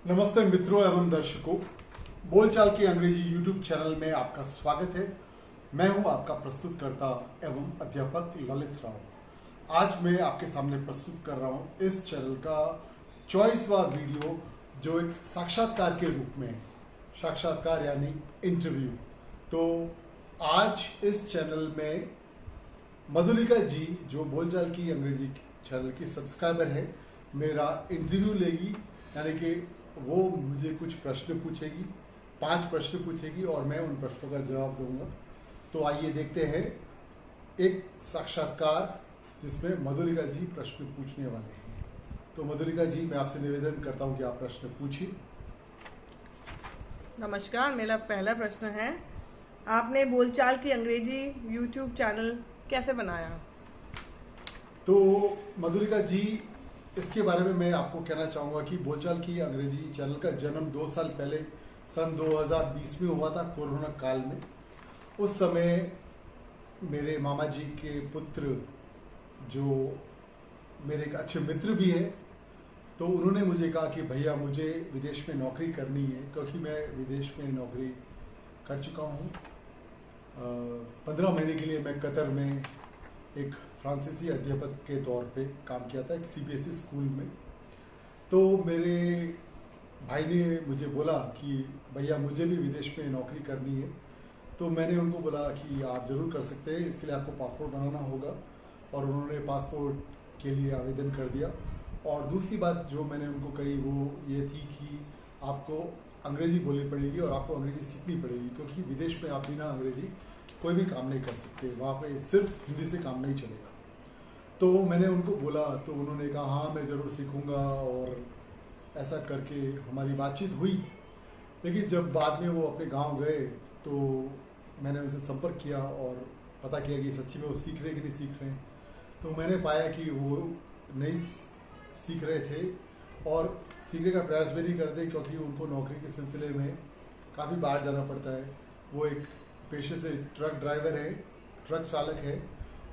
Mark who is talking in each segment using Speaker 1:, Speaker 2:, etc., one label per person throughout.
Speaker 1: नमस्ते मित्रों एवं दर्शकों, बोलचाल की अंग्रेजी यूट्यूब चैनल में आपका स्वागत है। मैं हूं आपका प्रस्तुतकर्ता एवं अध्यापक ललित राव। आज मैं आपके सामने प्रस्तुत कर रहा हूं इस चैनल का 24वां वीडियो, जो एक साक्षात्कार के रूप में, साक्षात्कार यानी इंटरव्यू। तो आज इस चैनल में मधुलिका जी, जो बोलचाल की अंग्रेजी चैनल की सब्सक्राइबर है, मेरा इंटरव्यू लेगी। यानी कि वो मुझे कुछ प्रश्न पूछेगी, 5 प्रश्न पूछेगी और मैं उन प्रश्नों का जवाब दूंगा। तो आइए देखते हैं एक साक्षात्कार जिसमें मधुलिका जी प्रश्न पूछने वाले हैं। तो मधुलिका जी, मैं आपसे निवेदन करता हूं कि आप प्रश्न पूछिए।
Speaker 2: नमस्कार, मेरा पहला प्रश्न है, आपने बोलचाल की अंग्रेजी यूट्यूब चैनल कैसे बनाया?
Speaker 1: तो मधुलिका जी, इसके बारे में मैं आपको कहना चाहूँगा कि बोलचाल की अंग्रेजी चैनल का जन्म 2 साल पहले सन 2020 में हुआ था, कोरोना काल में। उस समय मेरे मामा जी के पुत्र, जो मेरे एक अच्छे मित्र भी है, तो उन्होंने मुझे कहा कि भैया मुझे विदेश में नौकरी करनी है, क्योंकि मैं विदेश में नौकरी कर चुका हूँ। 15 महीने के लिए मैं कतर में एक फ्रांसीसी अध्यापक के तौर पे काम किया था, एक सीबीएसई स्कूल में। तो मेरे भाई ने मुझे बोला कि भैया मुझे भी विदेश में नौकरी करनी है। तो मैंने उनको बोला कि आप ज़रूर कर सकते हैं, इसके लिए आपको पासपोर्ट बनाना होगा। और उन्होंने पासपोर्ट के लिए आवेदन कर दिया। और दूसरी बात जो मैंने उनको कही वो ये थी कि आपको अंग्रेज़ी बोलनी पड़ेगी और आपको अंग्रेज़ी सीखनी पड़ेगी, क्योंकि विदेश में आप बिना अंग्रेज़ी कोई भी काम नहीं कर सकते। वहाँ पे सिर्फ हिंदी से काम नहीं चलेगा। तो मैंने उनको बोला, तो उन्होंने कहा हाँ मैं ज़रूर सीखूंगा, और ऐसा करके हमारी बातचीत हुई। लेकिन जब बाद में वो अपने गांव गए तो मैंने उनसे संपर्क किया और पता किया कि सच्ची में वो सीख रहे कि नहीं सीख रहे हैं। तो मैंने पाया कि वो नहीं सीख रहे थे और सीखने का प्रयास भी नहीं करते, क्योंकि उनको नौकरी के सिलसिले में काफ़ी बाहर जाना पड़ता है। वो एक पेशे से ट्रक ड्राइवर है, ट्रक चालक है,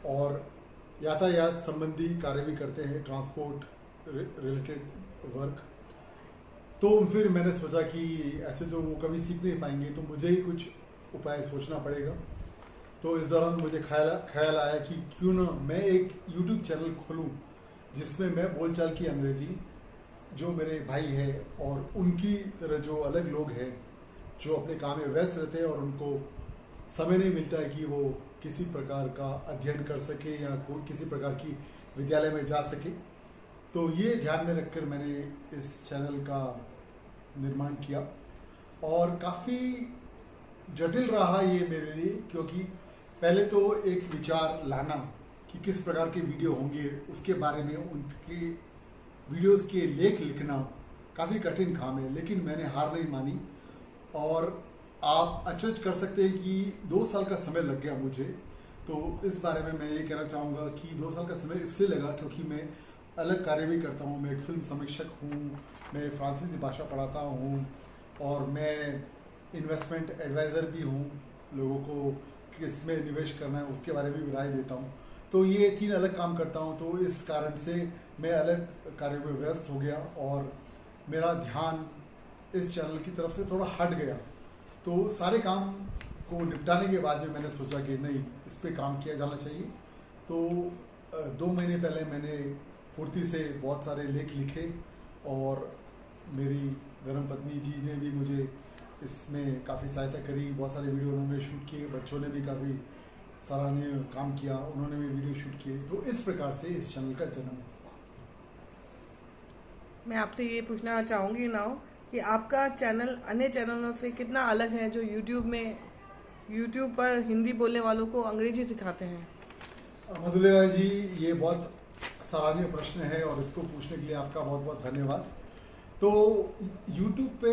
Speaker 1: और यातायात संबंधी कार्य भी करते हैं, ट्रांसपोर्ट रिलेटेड वर्क। तो फिर मैंने सोचा कि ऐसे तो वो कभी सीख नहीं पाएंगे, तो मुझे ही कुछ उपाय सोचना पड़ेगा। तो इस दौरान मुझे ख्याल आया कि क्यों ना मैं एक यूट्यूब चैनल खोलूं, जिसमें मैं बोलचाल की अंग्रेजी, जो मेरे भाई है और उनकी तरह जो अलग लोग हैं, जो अपने काम में व्यस्त रहते हैं और उनको समय नहीं मिलता है कि वो किसी प्रकार का अध्ययन कर सके या कोई किसी प्रकार की विद्यालय में जा सके। तो ये ध्यान में रखकर मैंने इस चैनल का निर्माण किया। और काफ़ी जटिल रहा ये मेरे लिए, क्योंकि पहले तो एक विचार लाना कि किस प्रकार के वीडियो होंगे, उसके बारे में उनके वीडियोस के लेख लिखना काफ़ी कठिन काम है। लेकिन मैंने हार नहीं मानी, और आप अचरज कर सकते हैं कि 2 साल का समय लग गया मुझे। तो इस बारे में मैं ये कहना चाहूँगा कि 2 साल का समय इसलिए लगा क्योंकि मैं अलग कार्य भी करता हूँ। मैं एक फिल्म समीक्षक हूँ, मैं फ्रांसीसी भाषा पढ़ाता हूँ, और मैं इन्वेस्टमेंट एडवाइज़र भी हूँ। लोगों को किस में निवेश करना है उसके बारे में भी राय देता हूँ। तो ये 3 अलग काम करता हूँ। तो इस कारण से मैं अलग कार्यों में व्यस्त हो गया और मेरा ध्यान इस चैनल की तरफ से थोड़ा हट गया। तो सारे काम को निपटाने के बाद में मैंने सोचा कि नहीं, इस पे काम किया जाना चाहिए। तो 2 महीने पहले मैंने फुर्ती से बहुत सारे लेख लिखे, और मेरी धर्मपत्नी जी ने भी मुझे इसमें काफ़ी सहायता करी। बहुत सारे वीडियो उन्होंने शूट किए, बच्चों ने भी काफ़ी सराहनीय काम किया, उन्होंने भी वीडियो शूट किए। तो इस प्रकार से इस चैनल का जन्म हुआ।
Speaker 2: मैं आपसे ये पूछना चाहूँगी नाउ कि आपका चैनल अन्य चैनलों से कितना अलग है, जो यूट्यूब पर हिंदी बोलने वालों को अंग्रेजी सिखाते हैं?
Speaker 1: मधुलिका जी, ये बहुत सराहनीय प्रश्न है और इसको पूछने के लिए आपका बहुत बहुत धन्यवाद। तो YouTube पे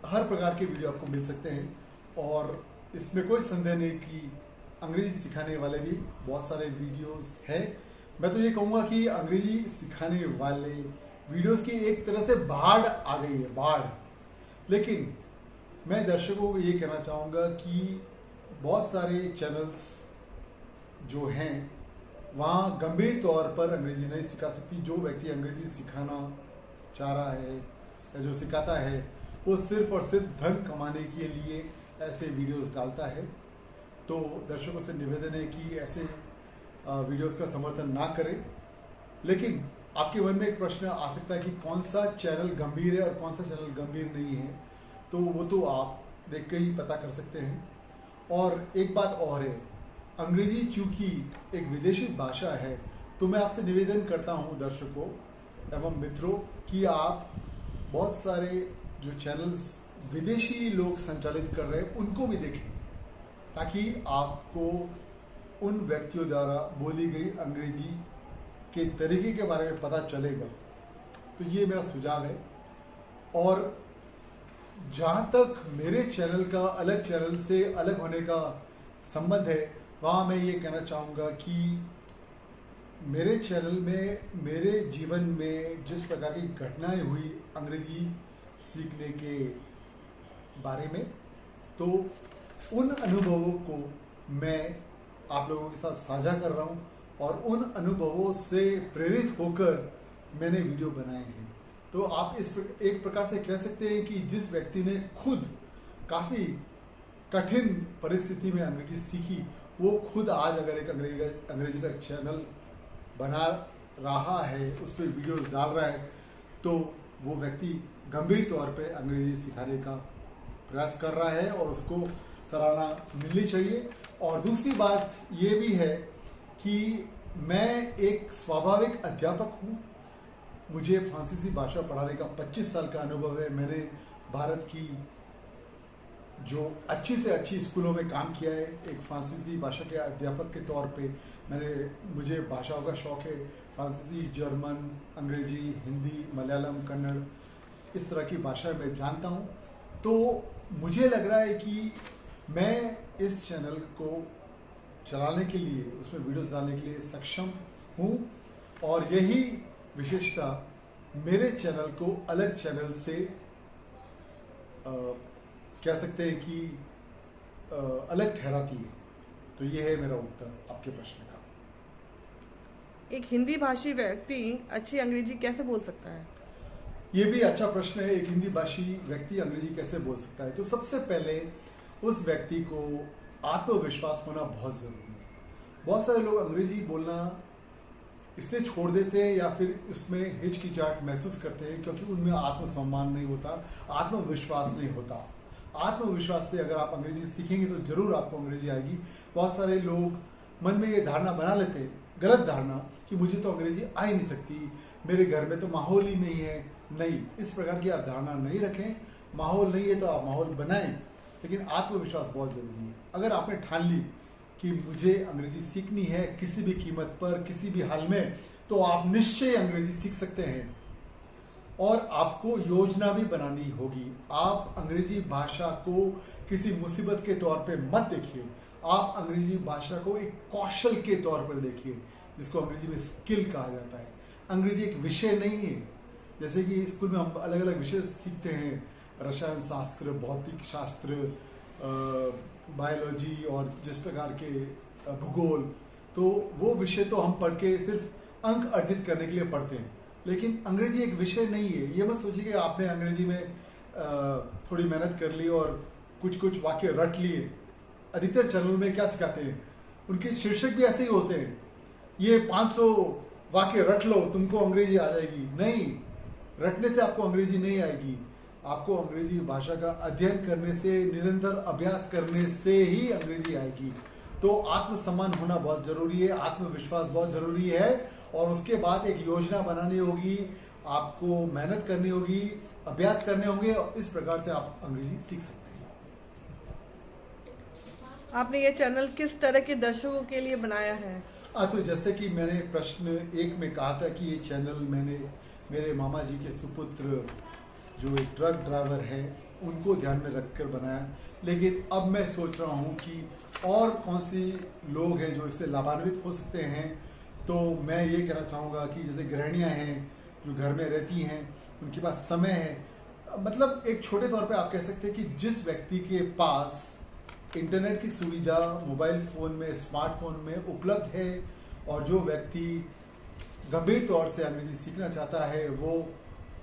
Speaker 1: हर प्रकार के वीडियो आपको मिल सकते हैं, और इसमें कोई संदेह नहीं कि अंग्रेजी सिखाने वाले भी बहुत सारे वीडियोस हैं। मैं तो ये कहूँगा कि अंग्रेजी सिखाने वाले वीडियोस की एक तरह से बाढ़ आ गई है, बाढ़। लेकिन मैं दर्शकों को ये कहना चाहूँगा कि बहुत सारे चैनल्स जो हैं वहाँ गंभीर तौर पर अंग्रेजी नहीं सिखा सकती। जो व्यक्ति अंग्रेजी सिखाना चाह रहा है या जो सिखाता है वो सिर्फ और सिर्फ धन कमाने के लिए ऐसे वीडियोस डालता है। तो दर्शकों से निवेदन है कि ऐसे वीडियोस का समर्थन ना करें। लेकिन आपके मन में एक प्रश्न आ सकता है कि कौन सा चैनल गंभीर है और कौन सा चैनल गंभीर नहीं है, तो वो तो आप देख के ही पता कर सकते हैं। और एक बात और है, अंग्रेजी चूंकि एक विदेशी भाषा है, तो मैं आपसे निवेदन करता हूं दर्शकों एवं मित्रों कि आप बहुत सारे जो चैनल्स विदेशी लोग संचालित कर रहे हैं उनको भी देखें, ताकि आपको उन व्यक्तियों द्वारा बोली गई अंग्रेजी के तरीके के बारे में पता चलेगा। तो ये मेरा सुझाव है। और जहाँ तक मेरे चैनल का अलग चैनल से अलग होने का संबंध है, वहाँ मैं ये कहना चाहूँगा कि मेरे चैनल में मेरे जीवन में जिस प्रकार की घटनाएं हुई अंग्रेजी सीखने के बारे में, तो उन अनुभवों को मैं आप लोगों के साथ साझा कर रहा हूँ और उन अनुभवों से प्रेरित होकर मैंने वीडियो बनाए हैं। तो आप इस एक प्रकार से कह सकते हैं कि जिस व्यक्ति ने खुद काफ़ी कठिन परिस्थिति में अंग्रेजी सीखी, वो खुद आज अगर एक अंग्रेजी का चैनल बना रहा है, उस पर वीडियोस डाल रहा है, तो वो व्यक्ति गंभीर तौर पे अंग्रेजी सिखाने का प्रयास कर रहा है और उसको सराहना मिलनी चाहिए। और दूसरी बात ये भी है कि मैं एक स्वाभाविक अध्यापक हूँ। मुझे फ्रांसीसी भाषा पढ़ाने का 25 साल का अनुभव है। मैंने भारत की जो अच्छी से अच्छी स्कूलों में काम किया है एक फ्रांसीसी भाषा के अध्यापक के तौर पे। मुझे भाषाओं का शौक है, फ्रांसीसी, जर्मन, अंग्रेजी, हिंदी, मलयालम, कन्नड़, इस तरह की भाषा मैं जानता हूँ। तो मुझे लग रहा है कि मैं इस चैनल को चलाने के लिए, उसमें वीडियोस डालने के लिए सक्षम हूँ और यही विशेषता मेरे चैनल को अलग चैनल से कह सकते हैं कि अलग ठहराती है। तो ये है मेरा उत्तर आपके प्रश्न का।
Speaker 2: एक हिंदी भाषी व्यक्ति अच्छी अंग्रेजी कैसे बोल सकता है?
Speaker 1: ये भी अच्छा प्रश्न है। एक हिंदी भाषी व्यक्ति अंग्रेजी कैसे बोल सकता है? तो सबसे पहले उस व्यक्ति को आत्मविश्वास होना बहुत जरूरी है। बहुत सारे लोग अंग्रेजी बोलना इसलिए छोड़ देते हैं या फिर इसमें हिचकिचाहट महसूस करते हैं क्योंकि उनमें आत्मसम्मान नहीं होता, आत्मविश्वास नहीं होता। आत्मविश्वास से अगर आप अंग्रेजी सीखेंगे तो जरूर आपको अंग्रेजी आएगी। बहुत सारे लोग मन में ये धारणा बना लेते हैं, गलत धारणा, कि मुझे तो अंग्रेजी आ ही नहीं सकती, मेरे घर में तो माहौल ही नहीं है। नहीं, इस प्रकार की आप धारणा नहीं रखें। माहौल नहीं है तो आप माहौल बनाएं, लेकिन आत्मविश्वास बहुत जरूरी है। अगर आपने ठान ली कि मुझे अंग्रेजी सीखनी है किसी भी कीमत पर, किसी भी हाल में, तो आप निश्चय अंग्रेजी सीख सकते हैं। और आपको योजना भी बनानी होगी। आप अंग्रेजी भाषा को किसी मुसीबत के तौर पे मत देखिए, आप अंग्रेजी भाषा को एक कौशल के तौर पर देखिए, जिसको अंग्रेजी में स्किल कहा जाता है। अंग्रेजी एक विषय नहीं है। जैसे कि स्कूल में हम अलग अलग विषय सीखते हैं, रसायन शास्त्र, भौतिक शास्त्र, बायोलॉजी और जिस प्रकार के भूगोल, तो वो विषय तो हम पढ़ के सिर्फ अंक अर्जित करने के लिए पढ़ते हैं। लेकिन अंग्रेजी एक विषय नहीं है। ये मत सोचिए कि आपने अंग्रेजी में थोड़ी मेहनत कर ली और कुछ वाक्य रट लिए। अधिकतर चैनल में क्या सिखाते हैं, उनके शीर्षक भी ऐसे ही होते हैं, ये 500 वाक्य रट लो तुमको अंग्रेजी आ जाएगी। नहीं, रटने से आपको अंग्रेजी नहीं आएगी। आपको अंग्रेजी भाषा का अध्ययन करने से, निरंतर अभ्यास करने से ही अंग्रेजी आएगी। तो आत्मसम्मान होना बहुत जरूरी है, आत्मविश्वास बहुत जरूरी है, और उसके बाद एक योजना बनानी होगी, आपको मेहनत करनी होगी, अभ्यास करने होंगे, और इस प्रकार से आप अंग्रेजी सीख सकते हैं।
Speaker 2: आपने ये चैनल किस तरह के दर्शकों के लिए बनाया है?
Speaker 1: तो जैसे कि मैंने प्रश्न 1 में कहा था कि ये चैनल मैंने मेरे मामा जी के सुपुत्र जो एक ट्रक ड्राइवर है उनको ध्यान में रखकर बनाया। लेकिन अब मैं सोच रहा हूँ कि और कौन सी लोग हैं जो इससे लाभान्वित हो सकते हैं। तो मैं ये कहना चाहूँगा कि जैसे गृहिणियाँ हैं जो घर में रहती हैं, उनके पास समय है, मतलब एक छोटे तौर पे आप कह सकते हैं कि जिस व्यक्ति के पास इंटरनेट की सुविधा मोबाइल फ़ोन में, स्मार्टफोन में उपलब्ध है, और जो व्यक्ति गंभीर तौर से अंग्रेजी सीखना चाहता है, वो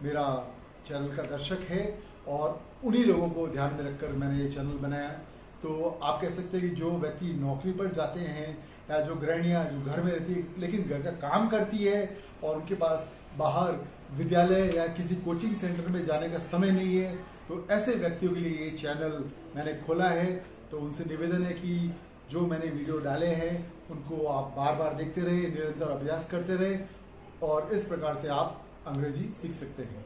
Speaker 1: मेरा चैनल का दर्शक है और उन्हीं लोगों को ध्यान में रखकर मैंने ये चैनल बनाया है। तो आप कह सकते हैं कि जो व्यक्ति नौकरी पर जाते हैं या जो गृहिणियाँ जो घर में रहती है लेकिन घर का काम करती है और उनके पास बाहर विद्यालय या किसी कोचिंग सेंटर में जाने का समय नहीं है, तो ऐसे व्यक्तियों के लिए ये चैनल मैंने खोला है। तो उनसे निवेदन है कि जो मैंने वीडियो डाले हैं उनको आप बार बार देखते रहे, निरंतर अभ्यास करते रहे और इस प्रकार से आप अंग्रेजी सीख सकते हैं।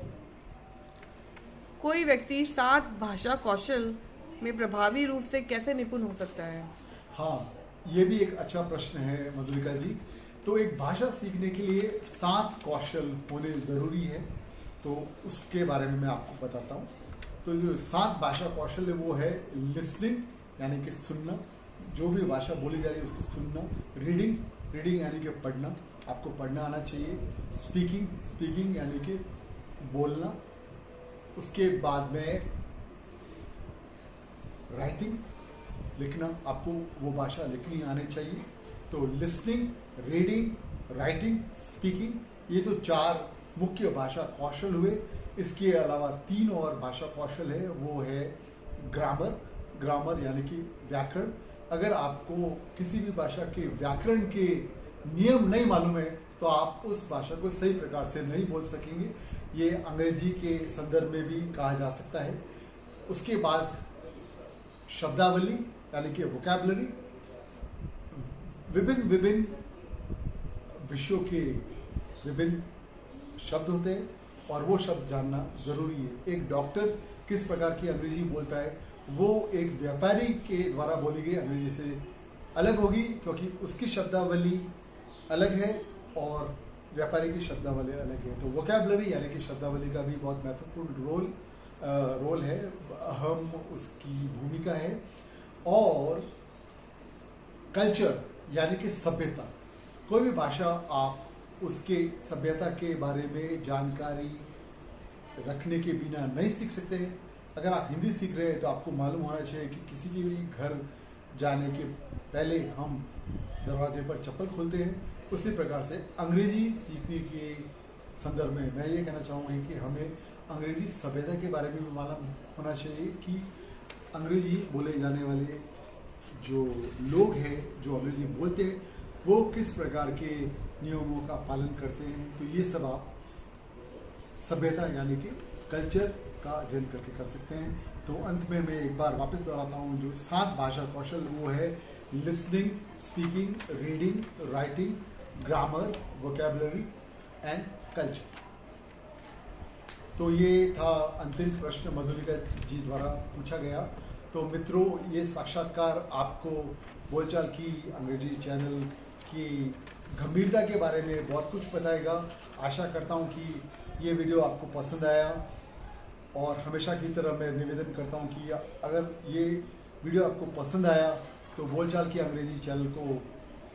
Speaker 2: कोई व्यक्ति 7 भाषा कौशल में प्रभावी रूप से कैसे निपुण हो सकता है?
Speaker 1: हाँ, ये भी एक अच्छा प्रश्न है मधुलिका जी। तो एक भाषा सीखने के लिए 7 कौशल होने ज़रूरी है, तो उसके बारे में मैं आपको बताता हूँ। तो जो 7 भाषा कौशल है वो है लिसनिंग यानी कि सुनना, जो भी भाषा बोली जा रही है उसको सुनना। रीडिंग यानी कि पढ़ना, आपको पढ़ना आना चाहिए। स्पीकिंग यानी कि बोलना। उसके बाद में राइटिंग, लिखना, आपको वो भाषा लिखनी आनी चाहिए। तो लिसनिंग, रीडिंग, राइटिंग, स्पीकिंग, ये तो 4 मुख्य भाषा कौशल हुए। इसके अलावा 3 और भाषा कौशल है, वो है ग्रामर यानी कि व्याकरण। अगर आपको किसी भी भाषा के व्याकरण के नियम नहीं मालूम है तो आप उस भाषा को सही प्रकार से नहीं बोल सकेंगे। ये अंग्रेजी के संदर्भ में भी कहा जा सकता है। उसके बाद शब्दावली यानी कि वोकैबुलरी, विभिन्न विषयों के विभिन्न शब्द होते हैं और वो शब्द जानना जरूरी है। एक डॉक्टर किस प्रकार की अंग्रेजी बोलता है वो एक व्यापारी के द्वारा बोली गई अंग्रेजी से अलग होगी, क्योंकि उसकी शब्दावली अलग है और व्यापारी की शब्दावली अलग है। तो वोकैबुलरी यानी कि शब्दावली का भी बहुत महत्वपूर्ण रोल है, अहम उसकी भूमिका है। और कल्चर यानी कि सभ्यता, कोई भी भाषा आप उसके सभ्यता के बारे में जानकारी रखने के बिना नहीं सीख सकते हैं। अगर आप हिंदी सीख रहे हैं तो आपको मालूम होना चाहिए कि किसी के भी घर जाने के पहले हम दरवाजे पर चप्पल खोलते हैं। उसी प्रकार से अंग्रेजी सीखने के संदर्भ में मैं ये कहना चाहूँगी कि हमें अंग्रेजी सभ्यता के बारे में भी मालूम होना चाहिए कि अंग्रेजी बोले जाने वाले जो लोग हैं जो अंग्रेजी बोलते हैं वो किस प्रकार के नियमों का पालन करते हैं। तो ये सब आप सभ्यता यानी कि कल्चर का अध्ययन करके कर सकते हैं। तो अंत में मैं एक बार वापस दोहराता हूँ, जो 7 भाषा कौशल वो है listening, speaking, reading, writing, grammar, vocabulary and culture. तो ये था अंतिम प्रश्न मधुलिका जी द्वारा पूछा गया। तो मित्रों, ये साक्षात्कार आपको बोलचाल की अंग्रेजी चैनल की गंभीरता के बारे में बहुत कुछ बताएगा। आशा करता हूँ कि ये वीडियो आपको पसंद आया और हमेशा की तरह मैं निवेदन करता हूँ कि अगर ये वीडियो आपको पसंद आया तो बोलचाल की अंग्रेजी चैनल को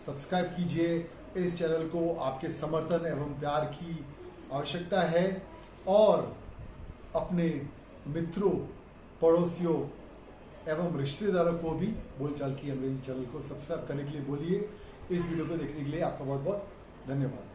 Speaker 1: सब्सक्राइब कीजिए। इस चैनल को आपके समर्थन एवं प्यार की आवश्यकता है और अपने मित्रों, पड़ोसियों एवं रिश्तेदारों को भी बोलचाल की अंग्रेजी चैनल को सब्सक्राइब करने के लिए बोलिए। इस वीडियो को देखने के लिए आपका बहुत बहुत धन्यवाद।